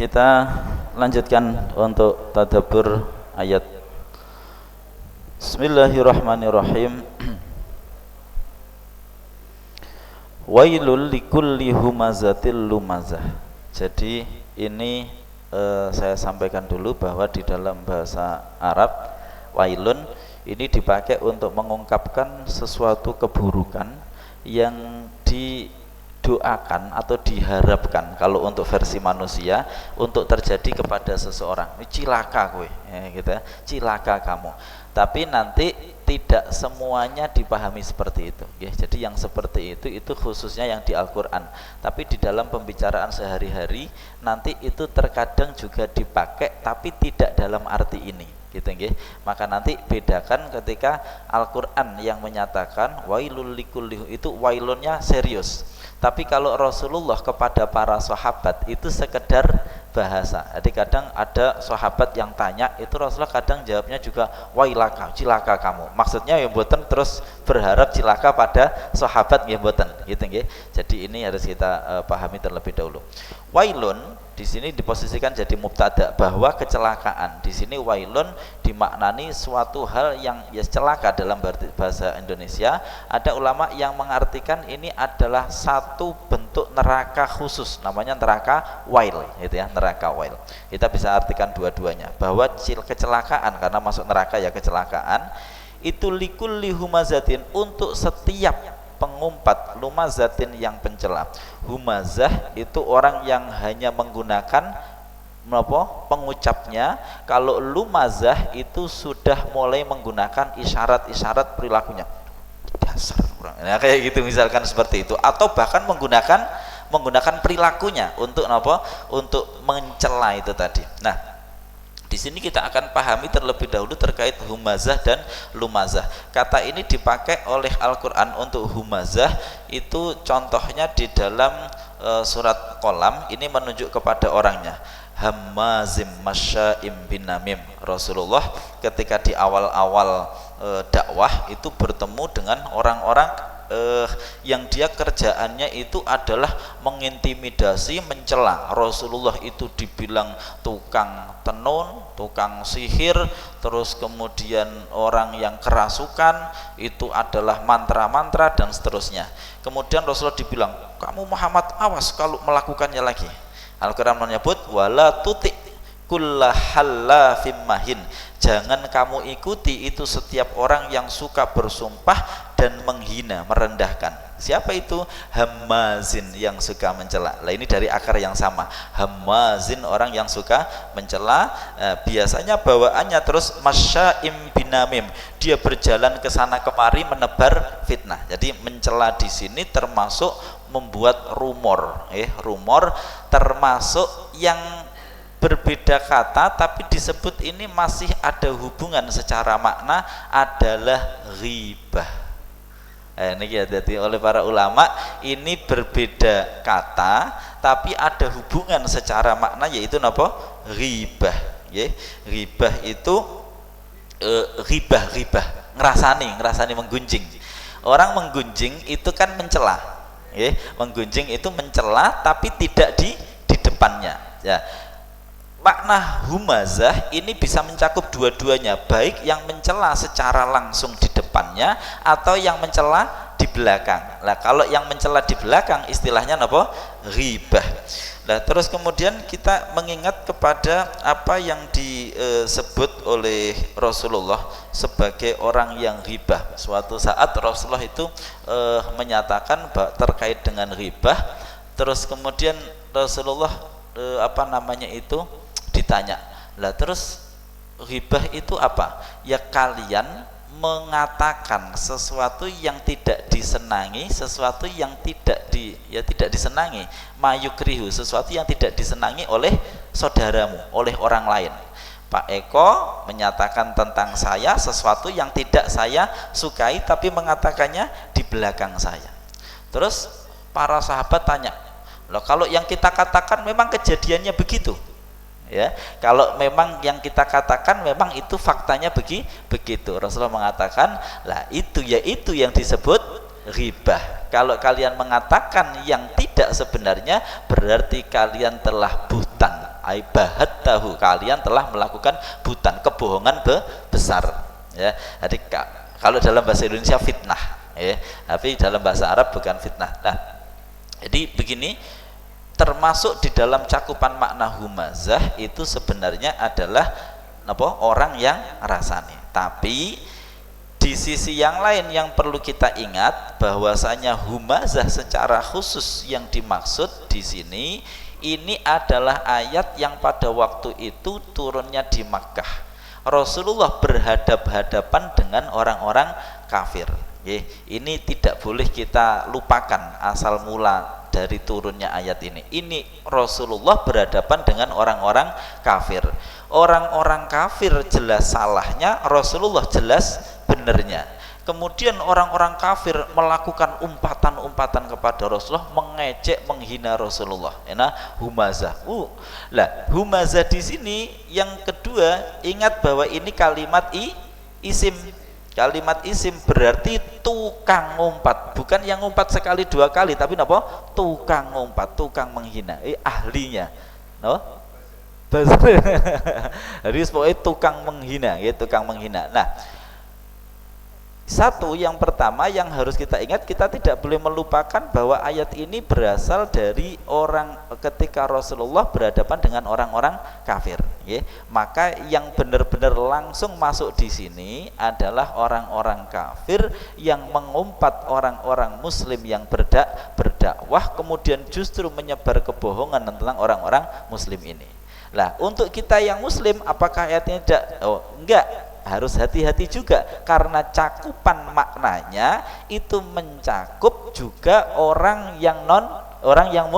kita lanjutkan untuk tadabbur ayat. Bismillahirrahmanirrahim. Wailul likulli humazatil lumazah. Jadi ini saya sampaikan dulu bahwa di dalam bahasa Arab wailun ini dipakai untuk mengungkapkan sesuatu keburukan yang didoakan atau diharapkan kalau untuk versi manusia untuk terjadi kepada seseorang. Ini cilaka kowe, ya, gitu ya. Cilaka kamu. Tapi nanti tidak semuanya dipahami seperti itu, ya. Jadi yang seperti itu khususnya yang di Al-Quran. Tapi di dalam pembicaraan sehari-hari nanti itu terkadang juga dipakai, tapi tidak dalam arti ini, gitu, ya. Maka nanti bedakan ketika Al-Quran yang menyatakan wailul likulli, itu wailunnya serius. Tapi kalau Rasulullah kepada para sahabat itu sekedar bahasa. Jadi kadang ada sahabat yang tanya, itu Rasulullah kadang jawabnya juga wailaka, cilaka kamu. Maksudnya ya mboten terus berharap cilaka pada sahabat nggih mboten, gitu nggih. Jadi ini harus kita pahami terlebih dahulu. Wailun di sini diposisikan jadi mubtada, bahwa kecelakaan. Di sini wailun dimaknani suatu hal yang ya celaka dalam bahasa Indonesia. Ada ulama yang mengartikan ini adalah satu bentuk neraka khusus, namanya neraka wail, gitu ya, neraka wail. Kita bisa artikan dua-duanya, bahwa kecelakaan karena masuk neraka ya kecelakaan itu likulli humazatin, untuk setiap pengumpat, lumazatin yang pencela. Humazah itu orang yang hanya menggunakan pengucapnya. Kalau lumazah itu sudah mulai menggunakan isyarat-isyarat perilakunya. Dasar kurang. Nah, kayak gitu misalkan seperti itu, atau bahkan menggunakan perilakunya untuk untuk mencela itu tadi. Nah, di sini kita akan pahami terlebih dahulu terkait humazah dan lumazah. Kata ini dipakai oleh Al-Quran untuk humazah, itu contohnya di dalam surat Qalam. Ini menunjuk kepada orangnya, hammazim masya'im binamim. Rasulullah ketika di awal-awal dakwah itu bertemu dengan orang-orang yang dia kerjaannya itu adalah mengintimidasi, mencela. Rasulullah itu dibilang tukang tenun, tukang sihir, terus kemudian orang yang kerasukan, itu adalah mantra-mantra dan seterusnya. Kemudian Rasulullah dibilang, kamu Muhammad awas kalau melakukannya lagi. Al-Quran menyebut wala tuti kullahallafim mahin, jangan kamu ikuti itu setiap orang yang suka bersumpah dan menghina, merendahkan. Siapa itu? Hammazin, yang suka mencela. Lah ini dari akar yang sama. Hammazin, orang yang suka mencela. Biasanya bawaannya terus masya'im binamim, dia berjalan ke sana kemari menebar fitnah. Jadi mencela di sini termasuk membuat rumor, rumor, termasuk yang berbeda kata tapi disebut ini masih ada hubungan secara makna, adalah ghibah. Ini jadi oleh para ulama ini berbeda kata tapi ada hubungan secara makna, yaitu apa? Ghibah. Ghibah itu ghibah, ngerasani menggunjing. Orang menggunjing itu kan mencela, menggunjing itu mencela tapi tidak di depannya, ya. Makna humazah ini bisa mencakup dua-duanya, baik yang mencela secara langsung di depannya atau yang mencela di belakang. Nah, kalau yang mencela di belakang istilahnya apa? Ghibah. Nah, terus kemudian kita mengingat kepada apa yang disebut oleh Rasulullah sebagai orang yang ghibah. Suatu saat Rasulullah itu menyatakan terkait dengan ghibah. Terus kemudian Rasulullah ditanya, lah terus ghibah itu apa? Ya kalian mengatakan sesuatu yang tidak disenangi, sesuatu yang tidak disenangi, mayukrihu, sesuatu yang tidak disenangi oleh saudaramu, oleh orang lain. Pak Eko menyatakan tentang saya sesuatu yang tidak saya sukai tapi mengatakannya di belakang saya. Terus para sahabat tanya, loh kalau yang kita katakan memang kejadiannya begitu, ya, kalau memang yang kita katakan memang itu faktanya begitu. Rasulullah mengatakan, lah itu yang disebut ghibah. Kalau kalian mengatakan yang tidak sebenarnya, berarti kalian telah buhtan, ai bahattahu, kalian telah melakukan buhtan, kebohongan besar ya. Jadi kalau dalam bahasa Indonesia fitnah ya, tapi dalam bahasa Arab bukan fitnah. Nah, jadi begini, termasuk di dalam cakupan makna humazah itu sebenarnya adalah apa? Orang yang rasani. Tapi di sisi yang lain yang perlu kita ingat bahwasanya humazah secara khusus yang dimaksud di sini ini adalah ayat yang pada waktu itu turunnya di Makkah. Rasulullah berhadap-hadapan dengan orang-orang kafir. Ini tidak boleh kita lupakan asal mula dari turunnya ayat ini. Ini Rasulullah berhadapan dengan orang-orang kafir. Orang-orang kafir jelas salahnya, Rasulullah jelas benernya. Kemudian orang-orang kafir melakukan umpatan-umpatan kepada Rasulullah, mengejek, menghina Rasulullah. Nah, humazah. Lah, humazah di sini yang kedua, ingat bahwa ini kalimat isim. Kalimat isim berarti tukang ngumpat, bukan yang ngumpat sekali dua kali, tapi apa? Tukang ngumpat, tukang menghina. Ahlinya, no? Jadi pokoknya tukang menghina, ya, tukang menghina. Nah, satu yang pertama yang harus kita ingat, kita tidak boleh melupakan bahwa ayat ini berasal dari orang ketika Rasulullah berhadapan dengan orang-orang kafir, ya. Maka yang benar-benar langsung masuk di sini adalah orang-orang kafir yang mengumpat orang-orang muslim yang berdakwah, kemudian justru menyebar kebohongan tentang orang-orang muslim ini. Lah, untuk kita yang muslim apakah ayatnya tidak? Oh, enggak. Harus hati-hati juga karena cakupan maknanya itu mencakup juga orang yang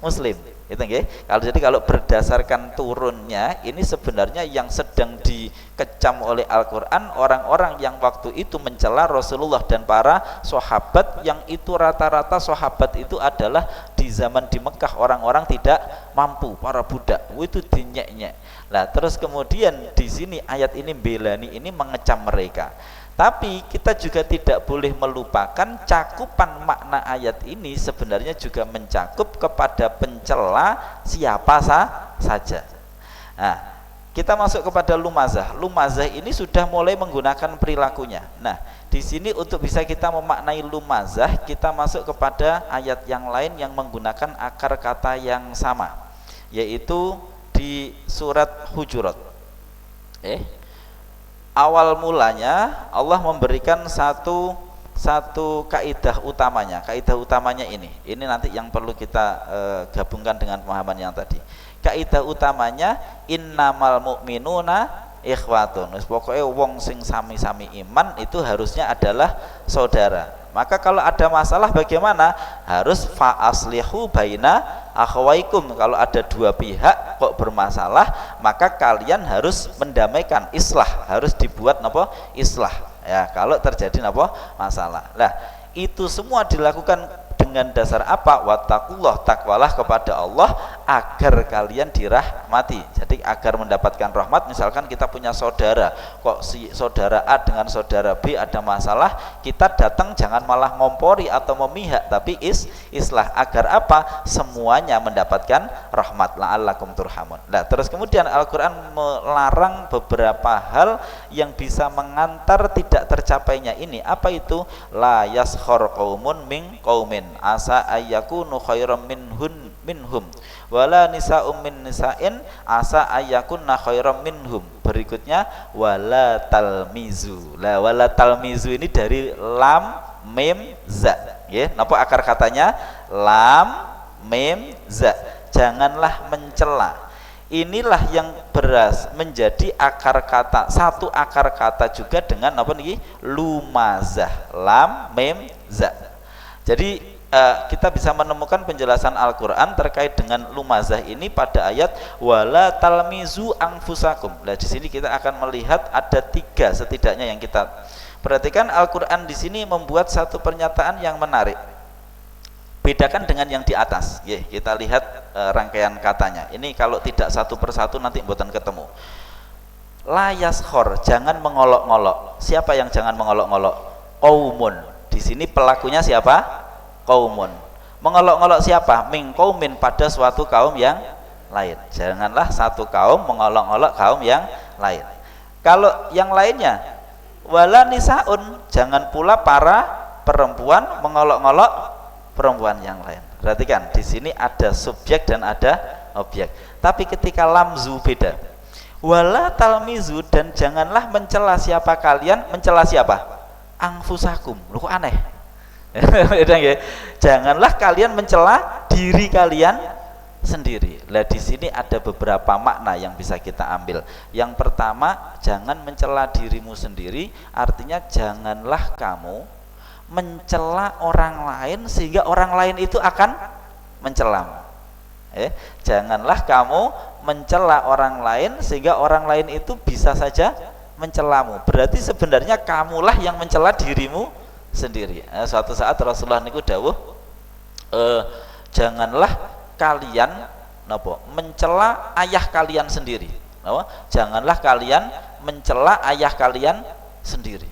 muslim. Itu nggih. Kalau berdasarkan turunnya ini sebenarnya yang sedang dikecam oleh Al-Qur'an orang-orang yang waktu itu mencela Rasulullah dan para sahabat, yang itu rata-rata sahabat itu adalah di zaman di Mekah orang-orang tidak mampu, para budak. Itu dinyek-nyek. Nah, terus kemudian di sini ayat ini belani ini mengecam mereka. Tapi kita juga tidak boleh melupakan cakupan makna ayat ini sebenarnya juga mencakup kepada pencela siapa saja. Nah, kita masuk kepada lumazah. Lumazah ini sudah mulai menggunakan perilakunya. Nah, di sini untuk bisa kita memaknai lumazah, kita masuk kepada ayat yang lain yang menggunakan akar kata yang sama, yaitu di surat Hujurat. Awal mulanya Allah memberikan satu kaidah utamanya. Kaidah utamanya ini nanti yang perlu kita gabungkan dengan pemahaman yang tadi. Kaidah utamanya innamal mu'minuna ikhwatun. Pokoknya wong sing sami-sami iman itu harusnya adalah saudara. Maka kalau ada masalah bagaimana? Harus fa aslihu baina akhwaikum. Kalau ada dua pihak kok bermasalah, maka kalian harus mendamaikan, islah, harus dibuat napa? Islah. Ya, kalau terjadi napa? Masalah. Nah, itu semua dilakukan dengan dasar apa? Wattaqullah, takwalah kepada Allah agar kalian dirahmati. Jadi agar mendapatkan rahmat. Misalkan kita punya saudara, kok si saudara A dengan saudara B ada masalah, kita datang jangan malah ngompori atau memihak, tapi islah agar apa? Semuanya mendapatkan rahmat, la'allakum turhamun. Nah, terus kemudian Al-Qur'an melarang beberapa hal yang bisa mengantar tidak tercapainya ini. Apa itu? La yaskhar qaumun min qaumin asa ayyakunu khairam minhum wala nisa'um min nisa'in asa ayyakunna khairam minhum. Berikutnya wala talmizu. Lah, wala talmizu ini dari lam mim za, ya. Napa akar katanya? Lam mim za. Janganlah mencela. Inilah yang menjadi akar kata, satu akar kata juga dengan apa nih? Lumazah, lam mim za. Jadi kita bisa menemukan penjelasan Al-Qur'an terkait dengan lumazah ini pada ayat wala talmizu anfusakum. Nah, di sini kita akan melihat ada tiga setidaknya yang kita perhatikan. Al-Qur'an di sini membuat satu pernyataan yang menarik. Bedakan dengan yang di atas. Kita lihat rangkaian katanya. Ini kalau tidak satu persatu nanti mboten ketemu. La yaskhor, jangan mengolok-ngolok. Siapa yang jangan mengolok-ngolok? Qaumun. Di sini pelakunya siapa? Qaumun. Mengolok-ngolok siapa? Min qaumin, pada suatu kaum yang lain. Janganlah satu kaum mengolok-olok kaum yang lain. Kalau yang lainnya, wala nisaun, jangan pula para perempuan mengolok-olok perempuan yang lain. Perhatikan, di sini ada subjek dan ada objek. Tapi ketika lamzu beda. Wala talmizu, dan janganlah mencela siapa kalian, mencela siapa? Angfusakum. Loh, kok aneh? Janganlah kalian mencela diri kalian sendiri. Lah di sini ada beberapa makna yang bisa kita ambil. Yang pertama, jangan mencela dirimu sendiri, artinya janganlah kamu mencela orang lain sehingga orang lain itu akan mencelamu. Janganlah kamu mencela orang lain sehingga orang lain itu bisa saja mencelamu. Berarti sebenarnya kamulah yang mencela dirimu sendiri. Suatu saat Rasulullah niku dawuh, janganlah kalian mencela ayah kalian sendiri. Janganlah kalian mencela ayah kalian sendiri.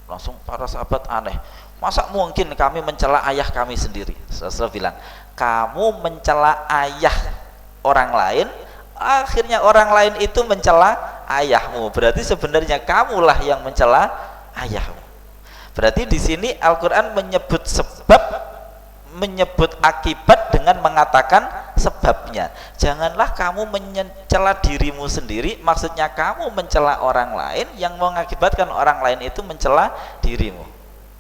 Langsung para sahabat aneh, masa mungkin kami mencela ayah kami sendiri? Rasulullah bilang, kamu mencela ayah orang lain, akhirnya orang lain itu mencela ayahmu. Berarti sebenarnya kamulah yang mencela ayahmu. Berarti di sini Al-Quran menyebut sebab, menyebut akibat dengan mengatakan sebabnya. Janganlah kamu mencela dirimu sendiri, maksudnya kamu mencela orang lain yang mengakibatkan orang lain itu mencela dirimu.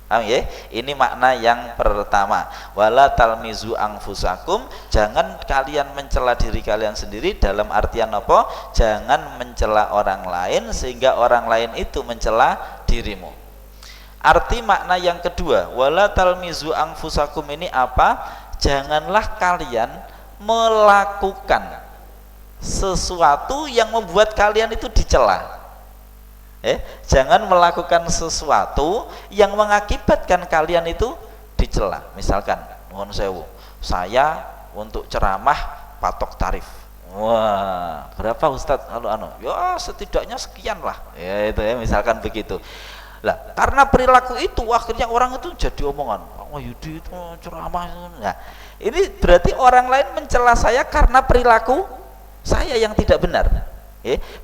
Paham ya? Ini makna yang pertama. Wala talmizu angfusakum, jangan kalian mencela diri kalian sendiri, dalam artian apa? Jangan mencela orang lain sehingga orang lain itu mencela dirimu. Arti makna yang kedua, wala talmizu angfusakum ini apa? Janganlah kalian melakukan sesuatu yang membuat kalian itu dicela. Jangan melakukan sesuatu yang mengakibatkan kalian itu dicela. Misalkan, mohon sewu, saya untuk ceramah patok tarif. Wah, berapa Ustadz? Ya setidaknya sekian lah. Ya itu ya, misalkan begitu. Lah, karena perilaku itu akhirnya orang itu jadi omongan, Pak Yudi itu ceramah. Nah, ini berarti orang lain mencela saya karena perilaku saya yang tidak benar.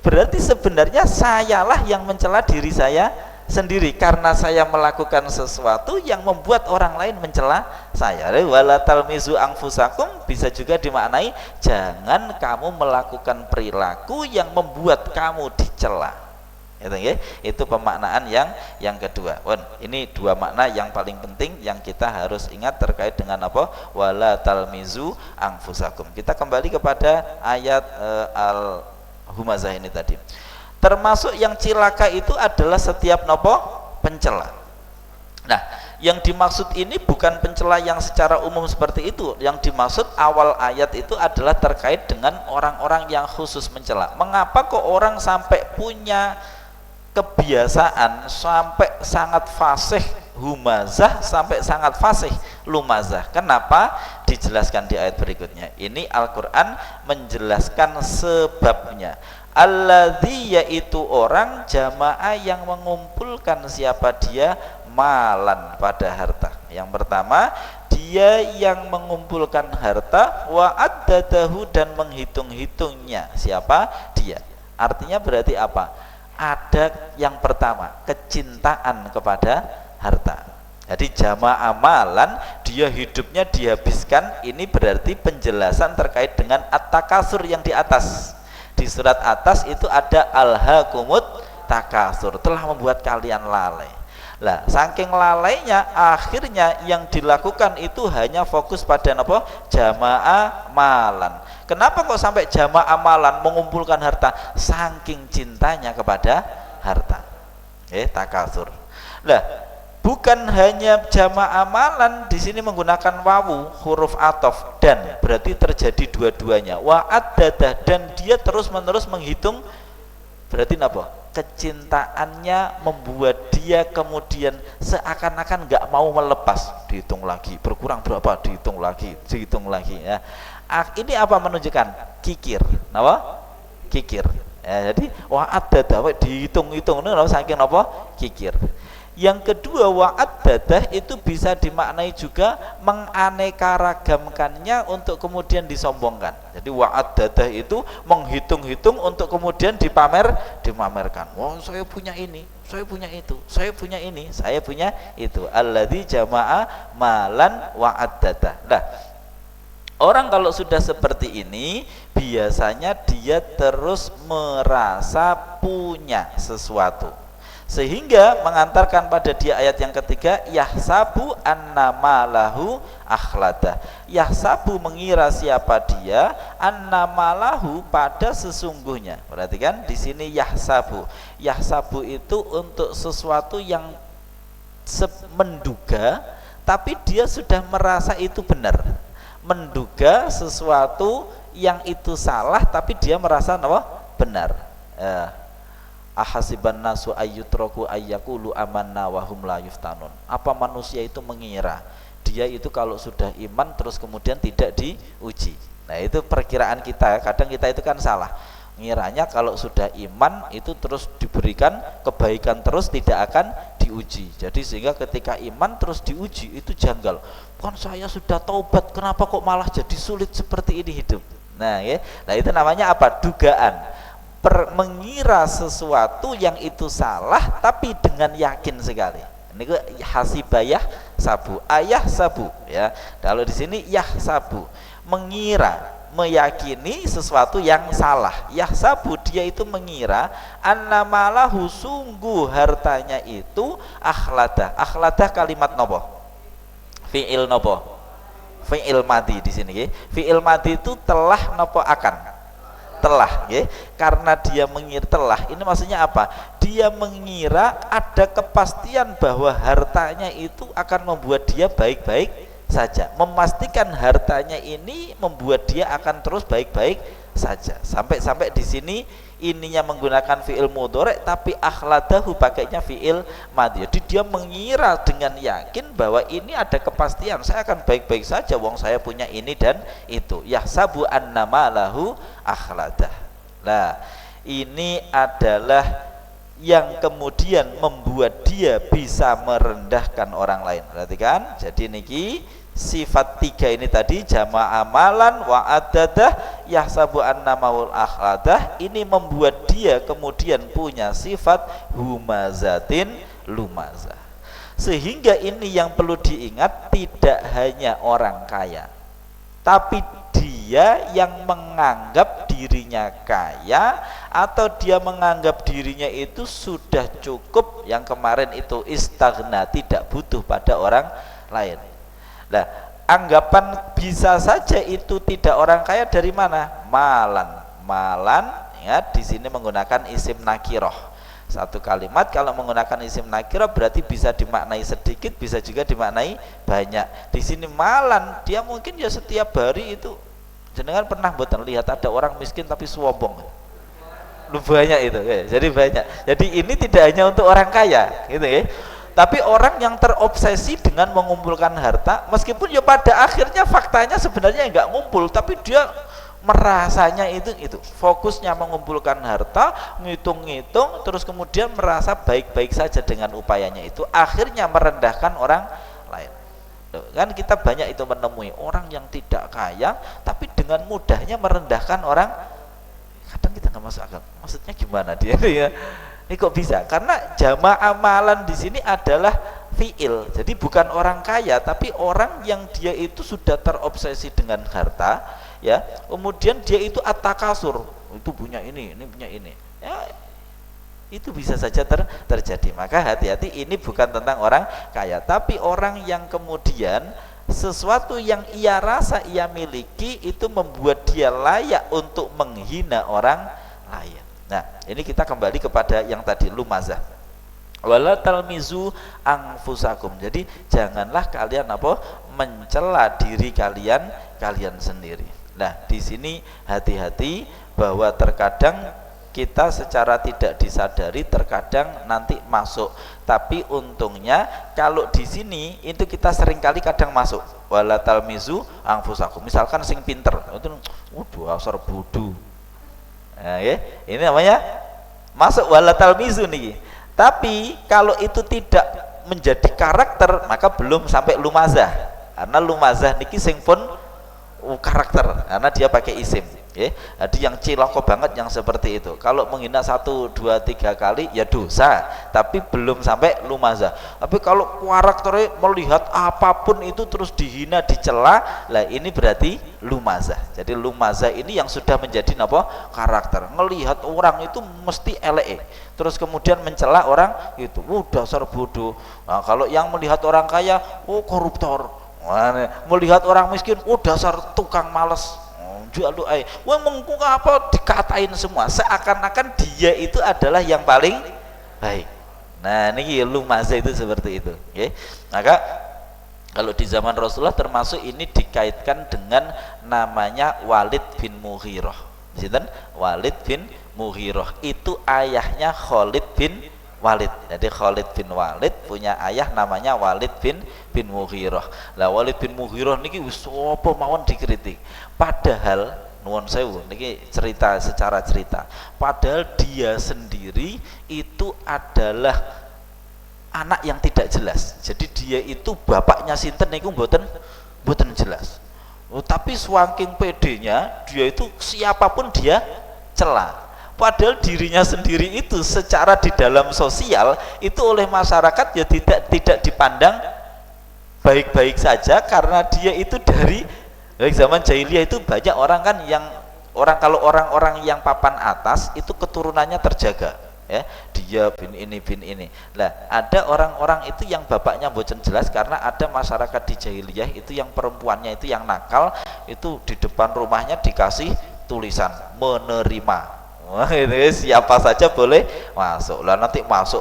Berarti sebenarnya sayalah yang mencela diri saya sendiri karena saya melakukan sesuatu yang membuat orang lain mencela saya. Wala talmizu angfusakum bisa juga dimaknai jangan kamu melakukan perilaku yang membuat kamu dicela. Itu pemaknaan yang kedua. Ini dua makna yang paling penting yang kita harus ingat terkait dengan apa? Wala talmizu angfusakum. Kita kembali kepada ayat Al-Humazah ini tadi. Termasuk yang cilaka itu adalah setiap pencela. Nah, yang dimaksud ini bukan pencela yang secara umum seperti itu. Yang dimaksud awal ayat itu adalah terkait dengan orang-orang yang khusus mencela. Mengapa kok orang sampai punya kebiasaan sampai sangat fasih humazah, sampai sangat fasih lumazah? Kenapa? Dijelaskan di ayat berikutnya. Ini Al-Quran menjelaskan sebabnya. Alladzi, yaitu orang jamaah yang mengumpulkan siapa dia, malan, pada harta. Yang pertama, dia yang mengumpulkan harta, wa addadahu, dan menghitung-hitungnya. Siapa dia? Artinya berarti apa? Ada yang pertama, kecintaan kepada harta. Jadi jamaah amalan, dia hidupnya dihabiskan. Ini berarti penjelasan terkait dengan at-takasur yang di atas. Di surat atas itu ada alhaakumut takasur, telah membuat kalian lalai. Lah, saking lalainya akhirnya yang dilakukan itu hanya fokus pada apa? Jamaah amalan. Kenapa kok sampai jamaah amalan mengumpulkan harta? Saking cintanya kepada harta. Takasur. Lah, bukan hanya jamaah amalan, di sini menggunakan wawu, huruf ataf, dan berarti terjadi dua-duanya. Wa addadah, dan dia terus-menerus menghitung. Berarti apa? Kecintaannya membuat dia kemudian seakan-akan nggak mau melepas. Dihitung lagi, berkurang berapa? Dihitung lagi ya. Ini apa menunjukkan? Kikir. Apa? Kikir. Ya, jadi wa addadah, dihitung-hitung, saking apa? Kikir. Yang kedua, wa'addadah itu bisa dimaknai juga menganeka-ragamkannya untuk kemudian disombongkan. Jadi wa'addadah itu menghitung-hitung untuk kemudian dipamerkan. Wah, saya punya ini, saya punya itu, saya punya ini, saya punya itu. Alladzi jama'a malan wa'addadah. Nah, orang kalau sudah seperti ini biasanya dia terus merasa punya sesuatu, sehingga mengantarkan pada dia ayat yang ketiga, yahsabu annama lahu akhlada. Yahsabu mengira siapa dia, annama lahu pada sesungguhnya. Perhatikan di sini yahsabu. Yahsabu itu untuk sesuatu yang menduga, tapi dia sudah merasa itu benar. Menduga sesuatu yang itu salah, tapi dia merasa benar. Ahasiban nasu ayyutraku ayyakulu amanna wa hum la yuftanun. Apa manusia itu mengira dia itu kalau sudah iman terus kemudian tidak diuji. Nah, itu perkiraan kita. Kadang kita itu kan salah. Ngiranya kalau sudah iman itu terus diberikan kebaikan terus, tidak akan diuji. Jadi sehingga ketika iman terus diuji itu janggal. Kan saya sudah taubat, kenapa kok malah jadi sulit seperti ini hidup? Nah, ya. Nah, itu namanya apa? Dugaan. Mengira sesuatu yang itu salah tapi dengan yakin sekali. Ini hasibayah sabu, ayah sabu ya. Kalau di sini yah sabu, mengira, meyakini sesuatu yang salah. Yah sabu, dia itu mengira annamalahu, sungguh hartanya itu akhladah. Akhladah kalimat nopo? Fi'il nopo? Fi'il madi di sini. Fi'il madi itu telah nopo akan? Telah, ya. Karena dia mengira telah, ini maksudnya apa? Dia mengira ada kepastian bahwa hartanya itu akan membuat dia baik-baik saja. Memastikan hartanya ini membuat dia akan terus baik-baik saja. Sampai di sini ininya menggunakan fi'il mudhari, tapi akhladahu pakainya fi'il madhi. Jadi dia mengira dengan yakin bahwa ini ada kepastian saya akan baik-baik saja, wong saya punya ini dan itu. Yahsabu annama lahu akhladah. Nah, ini adalah yang kemudian membuat dia bisa merendahkan orang lain. Perhatikan, jadi niki sifat tiga ini tadi, jama'a amalan wa adadah yahsabu annamaul akhladah, ini membuat dia kemudian punya sifat humazatin lumazah. Sehingga ini yang perlu diingat, tidak hanya orang kaya, tapi dia yang menganggap dirinya kaya atau dia menganggap dirinya itu sudah cukup, yang kemarin itu istaghna, tidak butuh pada orang lain. Nah, anggapan bisa saja itu tidak orang kaya dari mana? Malan, ya, di sini menggunakan isim nakiroh. Satu kalimat kalau menggunakan isim nakiroh berarti bisa dimaknai sedikit, bisa juga dimaknai banyak. Di sini malan, dia mungkin ya setiap hari itu, jenengan pernah mboten lihat ada orang miskin tapi sombong? Lu banyak itu, ya. Jadi banyak. Jadi ini tidak hanya untuk orang kaya, gitu ya. Tapi orang yang terobsesi dengan mengumpulkan harta, meskipun ya pada akhirnya faktanya sebenarnya enggak ngumpul, tapi dia merasanya itu fokusnya mengumpulkan harta, ngitung-ngitung, terus kemudian merasa baik-baik saja dengan upayanya itu, akhirnya merendahkan orang lain. Kan kita banyak itu menemui orang yang tidak kaya tapi dengan mudahnya merendahkan orang. Kadang kita nggak masuk akal, maksudnya gimana dia ya? Ini kok bisa? Karena jamaah amalan di sini adalah fiil. Jadi bukan orang kaya, tapi orang yang dia itu sudah terobsesi dengan harta, ya. Kemudian dia itu at-takasur, itu punya ini punya ini. Ya, itu bisa saja terjadi. Maka hati-hati, ini bukan tentang orang kaya, tapi orang yang kemudian sesuatu yang ia rasa ia miliki itu membuat dia layak untuk menghina orang lain. Nah, ini kita kembali kepada yang tadi lumazah. Wala talmizu anfusakum. Jadi janganlah kalian mencela diri kalian sendiri. Nah, di sini hati-hati bahwa terkadang kita secara tidak disadari terkadang nanti masuk. Tapi untungnya kalau di sini itu kita seringkali kadang masuk. Wala talmizu anfusakum. Misalkan sing pinter, itu dasar bodoh. Nah, ya, ini namanya masuk wala talmizu nih. Tapi kalau itu tidak menjadi karakter maka belum sampai lumazah, karena lumazah niki sing pun karakter karena dia pakai isim ya. Jadi yang ciloko banget yang seperti itu, kalau menghina 1, 2, 3 kali ya dosa, tapi belum sampai lumazah. Tapi kalau karakternya melihat apapun itu terus dihina, dicela, lah ini berarti lumazah. Jadi lumazah ini yang sudah menjadi apa? Karakter. Melihat orang itu mesti elek, terus kemudian mencela orang itu, dasar bodoh. Nah, kalau yang melihat orang kaya, koruptor. Melihat orang miskin, dasar tukang males, jual doa. Wah, mengku apa dikatain semua, seakan-akan dia itu adalah yang paling baik. Nah, ini lumazah itu seperti itu. Okay? Maka kalau di zaman Rasulullah termasuk ini dikaitkan dengan namanya Walid bin Mughirah. Sinten? Walid bin Mughirah itu ayahnya Khalid bin Walid. Jadi Khalid bin Walid punya ayah namanya Walid bin Mughirah. Lah Walid bin Mughirah niki wis apa mawon dikritik. Padahal nuwun sewu niki secara cerita. Padahal dia sendiri itu adalah anak yang tidak jelas. Jadi dia itu bapaknya sinten niku mboten jelas. Tapi saking pedenya dia itu siapapun dia cela. Padahal dirinya sendiri itu secara di dalam sosial itu oleh masyarakat ya tidak dipandang baik-baik saja, karena dia itu dari zaman jahiliyah itu banyak orang kan yang kalau orang-orang yang papan atas itu keturunannya terjaga ya, dia bin ini. Lah ada orang-orang itu yang bapaknya boten jelas, karena ada masyarakat di jahiliyah itu yang perempuannya itu yang nakal, itu di depan rumahnya dikasih tulisan menerima. Wah, itu siapa saja boleh masuk. Lah nanti masuk,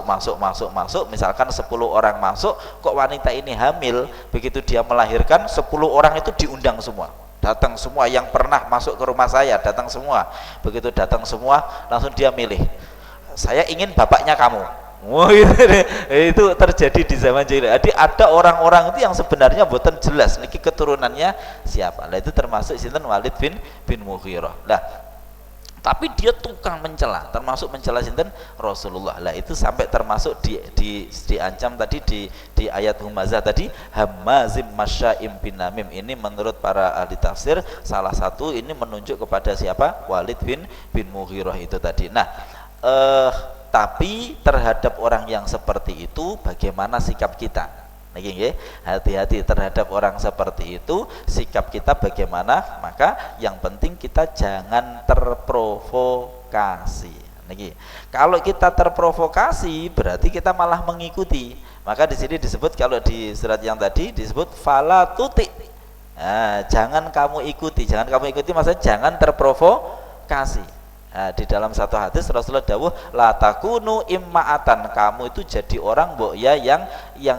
misalkan 10 orang masuk, kok wanita ini hamil, begitu dia melahirkan 10 orang itu diundang semua, datang semua, yang pernah masuk ke rumah saya datang semua. Begitu datang semua langsung dia milih, saya ingin bapaknya kamu. Wah, itu terjadi di zaman jahiliyah. Jadi ada orang-orang itu yang sebenarnya boten jelas niki keturunannya siapa. Lah itu termasuk sinten Walid bin Mughirah. Lah tapi dia tukang mencela, termasuk mencela sinten Rasulullah. Lah itu sampai termasuk diancam tadi di ayat humazah tadi, hamazim masya'im bin namim. Ini menurut para ahli tafsir salah satu ini menunjuk kepada siapa? Walid bin Mughirah itu tadi. Nah, tapi terhadap orang yang seperti itu bagaimana sikap kita? Hati-hati terhadap orang seperti itu, sikap kita bagaimana? Maka yang penting kita jangan terprovokasi. Kalau kita terprovokasi berarti kita malah mengikuti. Maka di sini disebut, kalau di surat yang tadi disebut fala tuti. Nah, jangan kamu ikuti maksudnya jangan terprovokasi. Nah, di dalam satu hadis Rasulullah dawuh la takunu imma'atan, kamu itu jadi orang mbok ya yang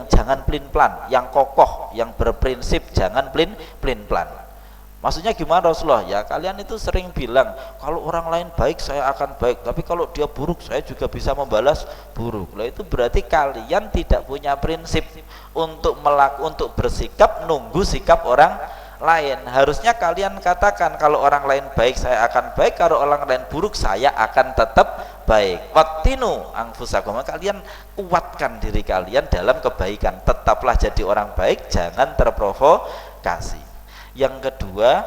jangan plin-plan, yang kokoh, yang berprinsip, jangan plin-plan. Maksudnya gimana Rasulullah? Ya kalian itu sering bilang kalau orang lain baik saya akan baik, tapi kalau dia buruk saya juga bisa membalas buruk. Lah itu berarti kalian tidak punya prinsip untuk bersikap nunggu sikap orang lain. Harusnya kalian katakan kalau orang lain baik saya akan baik, kalau orang lain buruk saya akan tetap baik. Wattinu anfusakum, kalian kuatkan diri kalian dalam kebaikan, tetaplah jadi orang baik, jangan terprovokasi. Yang kedua,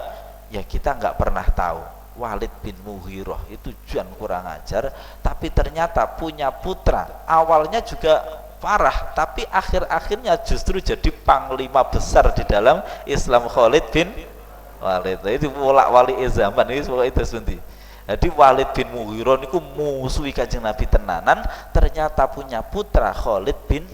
ya kita nggak pernah tahu Walid bin Mughirah itu jangan kurang ajar, tapi ternyata punya putra awalnya juga parah, tapi akhir-akhirnya justru jadi panglima besar di dalam Islam. Khalid bin Walid itu wali zaman itu nanti. Jadi Walid bin Mughirah niku musuhi Kanjeng Nabi tenanan, ternyata punya putra Khalid bin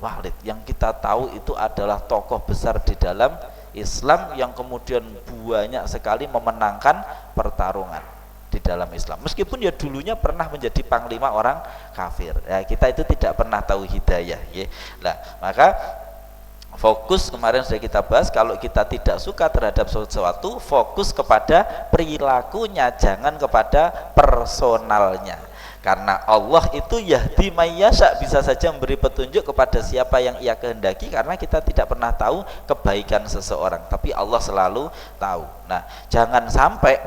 Walid yang kita tahu itu adalah tokoh besar di dalam Islam yang kemudian banyak sekali memenangkan pertarungan di dalam Islam, meskipun ya dulunya pernah menjadi panglima orang kafir. Ya, kita itu tidak pernah tahu hidayah ya. Nah, maka fokus kemarin sudah kita bahas, kalau kita tidak suka terhadap sesuatu, fokus kepada perilakunya, jangan kepada personalnya. Karena Allah itu yahdi mayyasha, bisa saja memberi petunjuk kepada siapa yang ia kehendaki, karena kita tidak pernah tahu kebaikan seseorang, tapi Allah selalu tahu. Nah, jangan sampai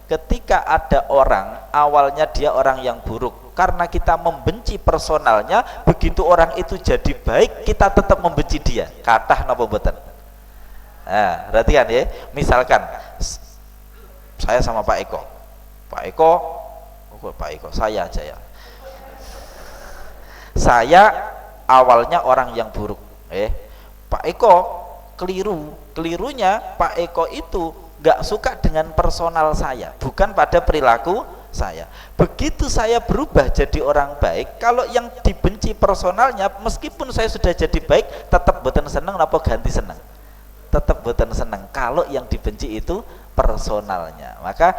ketika ada orang awalnya dia orang yang buruk, karena kita membenci personalnya, begitu orang itu jadi baik kita tetap membenci dia. Kathah napa mboten? Nah, perhatikan ya. Misalkan saya sama Pak Eko. Pak Eko, saya aja ya. Saya awalnya orang yang buruk. Pak Eko kelirunya Pak Eko itu nggak suka dengan personal saya, bukan pada perilaku saya. Begitu saya berubah jadi orang baik, kalau yang dibenci personalnya, meskipun saya sudah jadi baik, tetap boten seneng, apa ganti seneng? Tetap boten seneng kalau yang dibenci itu personalnya. Maka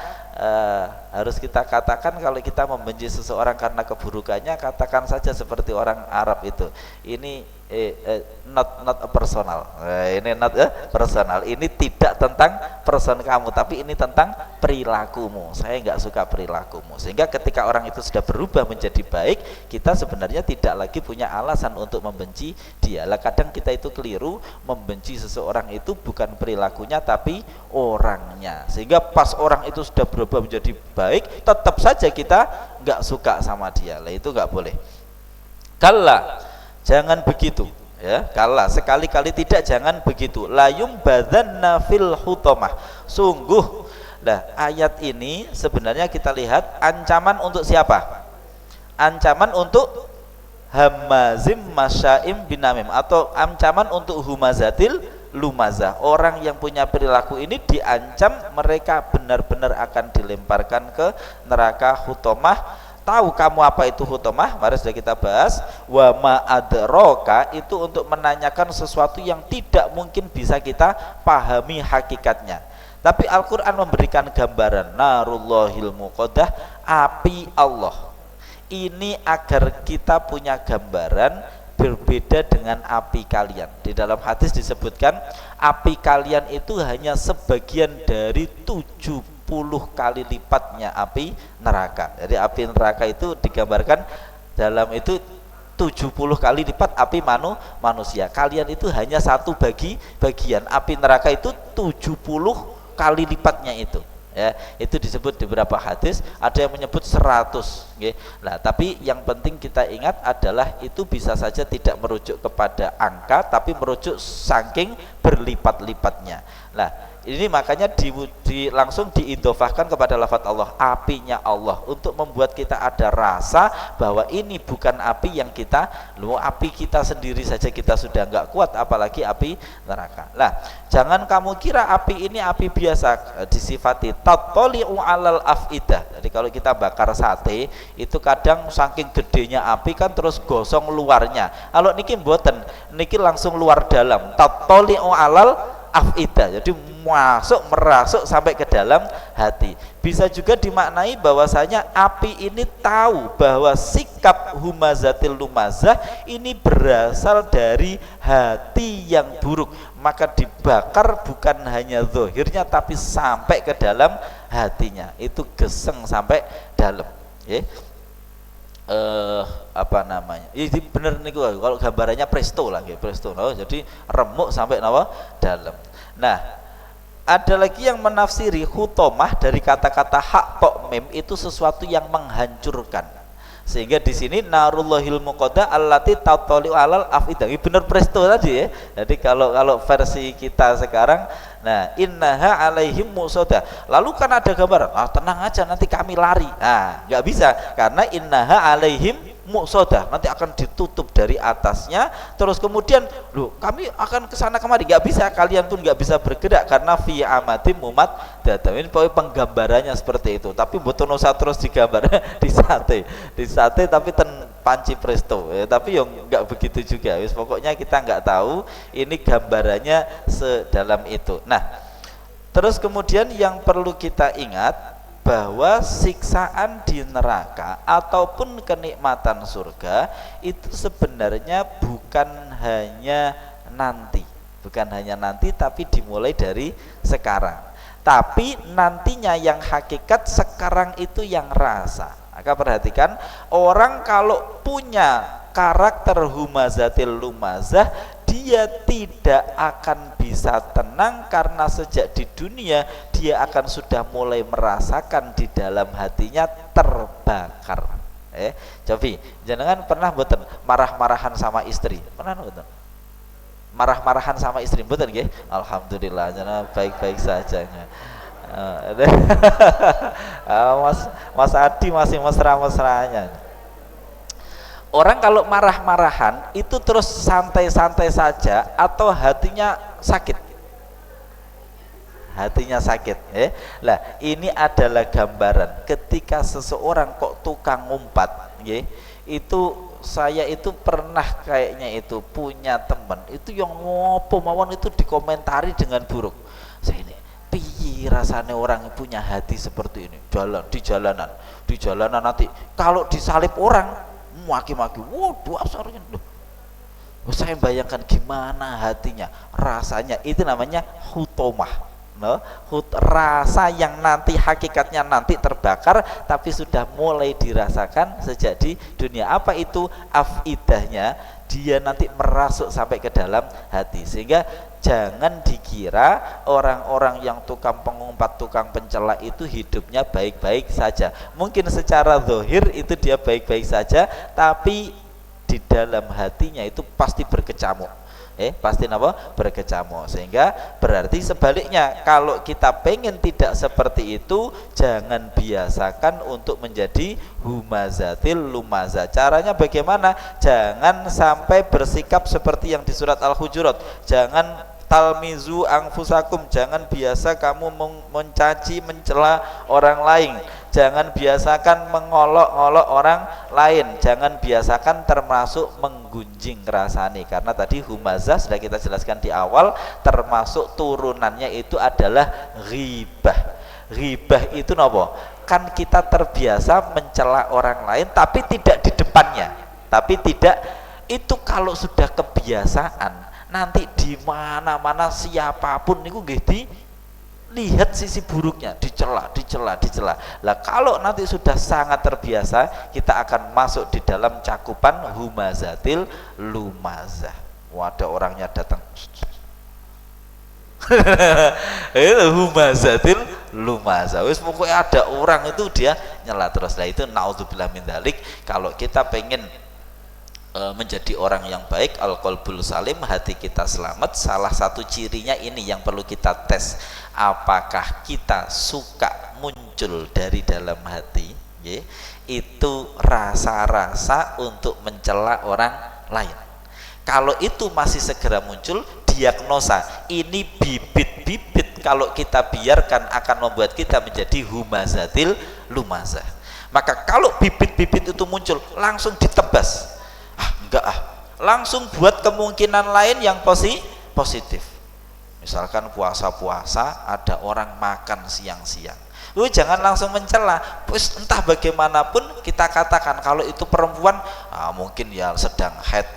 harus kita katakan, kalau kita membenci seseorang karena keburukannya, katakan saja seperti orang Arab itu, ini not a personal. Ini not a personal. Ini tidak tentang person kamu, tapi ini tentang perilakumu. Saya nggak suka perilakumu. Sehingga ketika orang itu sudah berubah menjadi baik, kita sebenarnya tidak lagi punya alasan untuk membenci dia. Lah kadang kita itu keliru, membenci seseorang itu bukan perilakunya tapi orangnya. Sehingga pas orang itu sudah berubah menjadi baik, tetap saja kita nggak suka sama dia. Lah itu nggak boleh. Kalla, jangan begitu ya. Kalla, sekali-kali tidak, jangan begitu. Layum badanna fil hutamah. Sungguh, nah ayat ini sebenarnya kita lihat ancaman untuk siapa? Ancaman untuk hamazim masyaim binamim, atau ancaman untuk humazatil lumazah. Orang yang punya perilaku ini diancam mereka benar-benar akan dilemparkan ke neraka hutamah. Tahu kamu apa itu hutamah? Mari sudah kita bahas. Wa ma adraka, itu untuk menanyakan sesuatu yang tidak mungkin bisa kita pahami hakikatnya. Tapi Al-Quran memberikan gambaran narullahil muqaddah, api Allah. Ini agar kita punya gambaran berbeda dengan api kalian. Di dalam hadis disebutkan api kalian itu hanya sebagian dari 70 kali lipatnya api neraka. Jadi api neraka itu digambarkan dalam itu 70 kali lipat api manusia. Kalian itu hanya satu bagian. Api neraka itu 70 kali lipatnya itu. Ya, itu disebut di beberapa hadis, ada yang menyebut 100. Okay. Nah, tapi yang penting kita ingat adalah itu bisa saja tidak merujuk kepada angka, tapi merujuk saking berlipat-lipatnya. Nah, ini makanya langsung diidhofahkan kepada lafaz Allah, apinya Allah, untuk membuat kita ada rasa bahwa ini bukan api yang kita, api kita sendiri saja kita sudah nggak kuat, apalagi api neraka. Nah, jangan kamu kira api ini api biasa, disifati tattali'u alal afidah. Jadi kalau kita bakar sate itu kadang saking gedenya api kan terus gosong luarnya. Kalau niki mboten, niki langsung luar dalam, tattali'u alal afidah. Jadi merasuk sampai ke dalam hati. Bisa juga dimaknai bahwasanya api ini tahu bahwa sikap humazatil lumazah ini berasal dari hati yang buruk, maka dibakar bukan hanya zahirnya tapi sampai ke dalam hatinya. Itu geseng sampai dalam. Apa namanya? Ini bener nih kalau gambarannya presto lah, presto. Jadi remuk sampai dalam. Nah, ada lagi yang menafsiri hutomah dari kata-kata hak tok mim itu sesuatu yang menghancurkan. Sehingga di sini narullahil muqaddah allati tattali'u alal afidah. Ini benar presto tadi ya. Jadi kalau versi kita sekarang, nah innaha alaihim muqaddah. Lalu kan ada gambar, tenang aja nanti kami lari. Nah, nggak bisa karena innaha alaihim muqsaddah, nanti akan ditutup dari atasnya, terus kemudian kami akan kesana kemari, nggak bisa, kalian pun nggak bisa bergerak karena fi amatim mumat datam. Ini penggambarannya seperti itu, tapi mboten usah terus digambar di sate tapi panci presto tapi yang nggak begitu juga. Pokoknya kita nggak tahu ini gambarannya sedalam itu. Nah, terus kemudian yang perlu kita ingat bahwa siksaan di neraka ataupun kenikmatan surga itu sebenarnya bukan hanya nanti, tapi dimulai dari sekarang. Tapi nantinya yang hakikat, sekarang itu yang rasa. Maka perhatikan, orang kalau punya karakter humazatil lumazah, dia tidak akan bisa tenang karena sejak di dunia dia akan sudah mulai merasakan di dalam hatinya terbakar. Cobi, jenengan pernah mboten marah-marahan sama istri? Pernah mboten? Marah-marahan sama istri mboten nggih? Alhamdulillah, jenengan baik-baik saja. Mas Adi masih mesra-mesranya. Orang kalau marah-marahan itu terus santai-santai saja atau hatinya sakit? Hatinya sakit. Lah ini adalah gambaran ketika seseorang kok tukang ngumpat, itu saya itu pernah kayaknya itu punya teman itu yang ngopo mawon itu dikomentari dengan buruk. Saya ini piye rasanya orang punya hati seperti ini, di jalanan nanti kalau disalib orang maki-maki, waduh asarnya loh. Saya bayangkan gimana hatinya, rasanya itu namanya hutomah. Rasa yang nanti hakikatnya nanti terbakar tapi sudah mulai dirasakan sejak di dunia. Apa itu afidahnya? Dia nanti merasuk sampai ke dalam hati. Sehingga jangan dikira orang-orang yang tukang pengumpat, tukang pencela itu hidupnya baik-baik saja. Mungkin secara zahir itu dia baik-baik saja, tapi di dalam hatinya itu pasti berkecamuk. Pasti berkecamuk. Sehingga berarti sebaliknya, kalau kita pengen tidak seperti itu, jangan biasakan untuk menjadi humazatil lumazah. Caranya bagaimana? Jangan sampai bersikap seperti yang di surat Al-Hujurat. Jangan talmizu anfusakum, jangan biasa kamu mencaci mencela orang lain. Jangan biasakan mengolok-olok orang lain. Jangan biasakan termasuk menggunjing rasani. Karena tadi humazah sudah kita jelaskan di awal, termasuk turunannya itu adalah ghibah. Ghibah itu nopo? Kan kita terbiasa mencela orang lain tapi tidak di depannya. Tapi tidak, itu kalau sudah kebiasaan, nanti di mana-mana siapapun niku nggih lihat sisi buruknya, dicela. Lah kalau nanti sudah sangat terbiasa, kita akan masuk di dalam cakupan humazatil lumazah. Wadah orangnya datang. Itu humazatil lumazah. Wis pokoknya ada orang itu dia nyela terus. Lah itu naudzubillah min dzalik. Kalau kita pengen menjadi orang yang baik, al-qalbul salim, hati kita selamat, salah satu cirinya ini yang perlu kita tes, apakah kita suka muncul dari dalam hati itu rasa-rasa untuk mencela orang lain. Kalau itu masih segera muncul, diagnosa ini bibit-bibit kalau kita biarkan akan membuat kita menjadi humazatil lumazah. Maka kalau bibit-bibit itu muncul, langsung ditebas. Enggak, langsung buat kemungkinan lain yang positif. Misalkan puasa-puasa ada orang makan siang-siang, jangan langsung mencela. Entah bagaimanapun kita katakan kalau itu perempuan, mungkin ya sedang haid,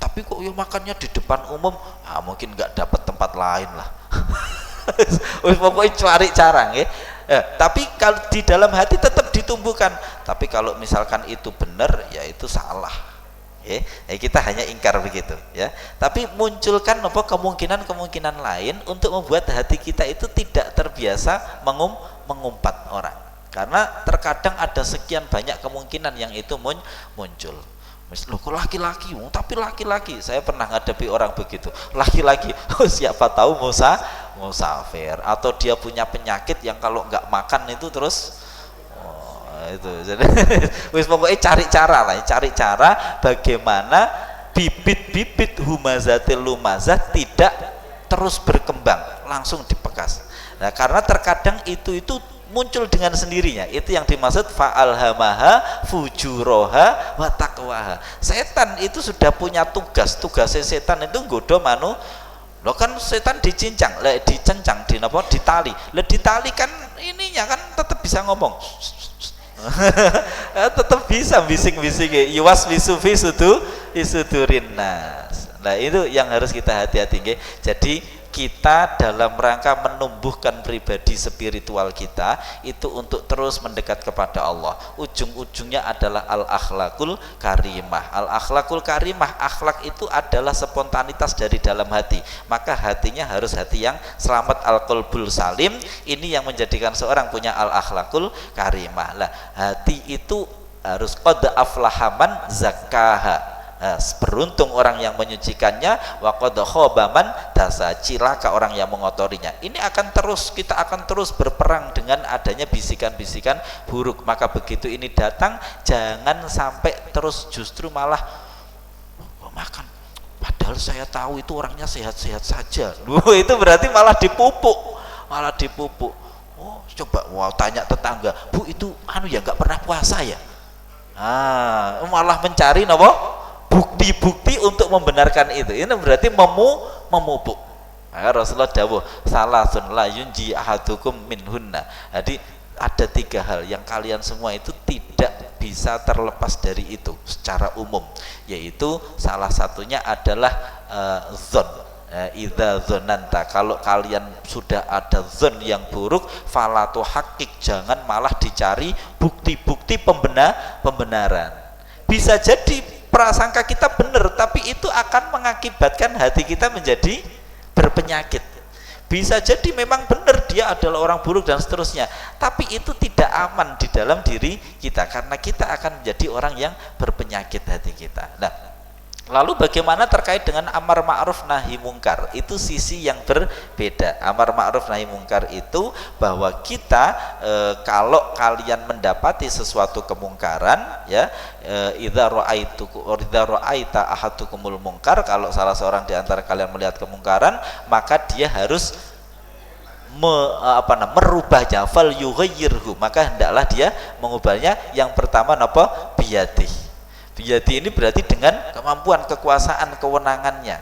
tapi kok ya makannya di depan umum, mungkin nggak dapat tempat lain lah. Pokoknya cari cara tapi kalau di dalam hati tetap ditumbuhkan. Tapi kalau misalkan itu benar, ya itu salah. Kita hanya ingkar begitu ya. Tapi munculkan kemungkinan lain untuk membuat hati kita itu tidak terbiasa mengumpat orang. Karena terkadang ada sekian banyak kemungkinan yang itu muncul. Loh kok laki-laki? Tapi laki-laki, saya pernah ngadepi orang begitu. Laki-laki, siapa tahu musafir atau dia punya penyakit yang kalau nggak makan itu terus itu. Jadi wis pokoknya cari cara bagaimana bibit-bibit humazatil lumazah tidak terus berkembang, langsung dipekas. Nah, karena terkadang itu muncul dengan sendirinya. Itu yang dimaksud fa'alhamaha fujuroha wa taqwaha. Setan itu sudah punya tugasnya setan itu nggoda Loh kan setan dicincang, dicencang, ditali. Ditali kan ininya kan tetap bisa ngomong. Tetap bisa bising-bising, yuwas bisufi sudurin nas. Nah itu yang harus kita hati-hati. Jadi kita dalam rangka menumbuhkan pribadi spiritual kita itu untuk terus mendekat kepada Allah. Ujung-ujungnya adalah al-akhlakul karimah. Al-akhlakul karimah, akhlak itu adalah spontanitas dari dalam hati. Maka hatinya harus hati yang selamat, al-qalbul salim. Ini yang menjadikan seorang punya al-akhlakul karimah. Lah, hati itu harus qad aflaha man zakkaha. Beruntung orang yang menyucikannya, wa qad khaba man dasa, cilaka orang yang mengotorinya. Ini kita akan terus berperang dengan adanya bisikan-bisikan buruk. Maka begitu ini datang, jangan sampai terus justru malah makan. Padahal saya tahu itu orangnya sehat-sehat saja. Itu berarti malah dipupuk. Oh, coba tanya tetangga, Bu itu ya nggak pernah puasa ya? Malah mencari bukti-bukti untuk membenarkan itu. Ini berarti memupuk. Rasulullah dawuh, salasun la yunji ahadukum minhunna. Jadi ada 3 hal yang kalian semua itu tidak bisa terlepas dari itu secara umum, yaitu salah satunya adalah zon. Idza dzananta, kalau kalian sudah ada zon yang buruk, falatu hakik, jangan malah dicari bukti-bukti pembenaran. Bisa jadi prasangka kita benar, tapi itu akan mengakibatkan hati kita menjadi berpenyakit. Bisa jadi memang benar dia adalah orang buruk dan seterusnya, tapi itu tidak aman di dalam diri kita, karena kita akan menjadi orang yang berpenyakit hati kita. Nah, lalu bagaimana terkait dengan amar ma'ruf nahi mungkar? Itu sisi yang berbeda. Amar ma'ruf nahi mungkar itu bahwa kita kalau kalian mendapati sesuatu kemungkaran, ya, idza ra'aita ahadukumul mungkar, kalau salah seorang di antara kalian melihat kemungkaran, maka dia harus merubahnya, fal yughayyirhu, maka hendaklah dia mengubahnya. Yang pertama napa? Biyadih. Biyadi ini berarti dengan kemampuan, kekuasaan, kewenangannya.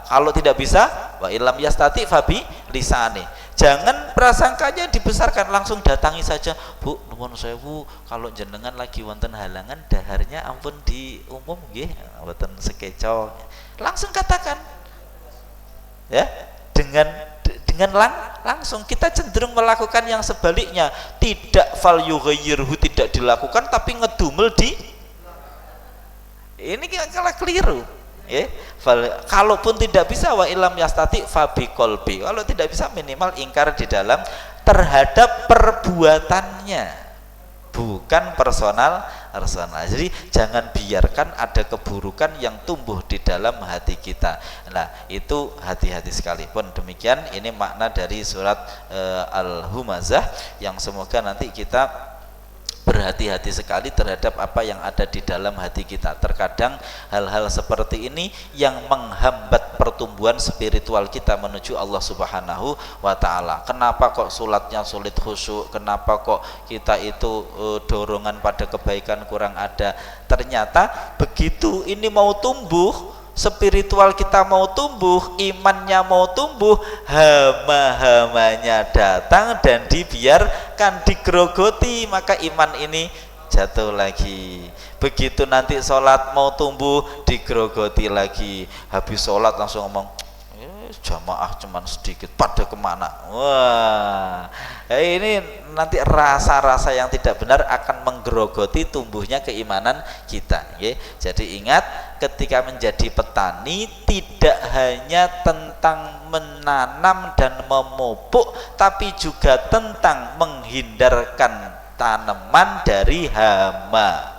Kalau tidak bisa, wa ilam yastati fabi lisani. Jangan prasangkanya dibesarkan, langsung datangi saja, Bu, nuwun sewu, kalau jenengan lagi wonten halangan daharnya ampun di umum nggih, wonten sekeco. Langsung katakan. Ya, dengan langsung. Kita cenderung melakukan yang sebaliknya, tidak fal yughayyirhu, tidak dilakukan tapi ngedumel di. Ini kalah keliru, ya. Kalaupun tidak bisa, wa ilam yastati fabi kolbi, kalau tidak bisa minimal ingkar di dalam terhadap perbuatannya, bukan personal. Jadi jangan biarkan ada keburukan yang tumbuh di dalam hati kita. Nah, itu hati-hati sekali. Pun demikian, ini makna dari surat Al-Humazah yang semoga nanti kita berhati-hati sekali terhadap apa yang ada di dalam hati kita. Terkadang hal-hal seperti ini yang menghambat pertumbuhan spiritual kita menuju Allah Subhanahu wa ta'ala. Kenapa kok sholatnya sulit khusyuk? Kenapa kok kita itu dorongan pada kebaikan kurang ada? Ternyata begitu ini mau tumbuh, spiritual kita mau tumbuh, imannya mau tumbuh, hama-hamanya datang dan dibiarkan, digerogoti, maka iman ini jatuh lagi. Begitu nanti sholat mau tumbuh, digerogoti lagi. Habis sholat langsung ngomong, jamaah cuman sedikit, pada kemana? Wah, ini nanti rasa-rasa yang tidak benar akan menggerogoti tumbuhnya keimanan kita, ya. Jadi ingat, ketika menjadi petani tidak hanya tentang menanam dan memupuk, tapi juga tentang menghindarkan tanaman dari hama.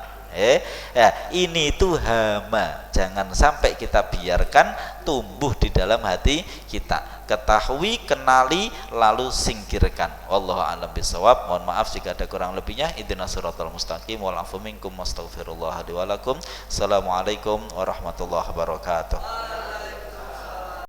Ini itu hama, jangan sampai kita biarkan tumbuh di dalam hati kita. Ketahui, kenali, lalu singkirkan. Wallahu a'lam bishawab. Mohon maaf jika ada kurang lebihnya. Ihdinas siratal mustaqim wal afu minkum wastaghfirullah li wa lakum. Assalamualaikum warahmatullahi wabarakatuh.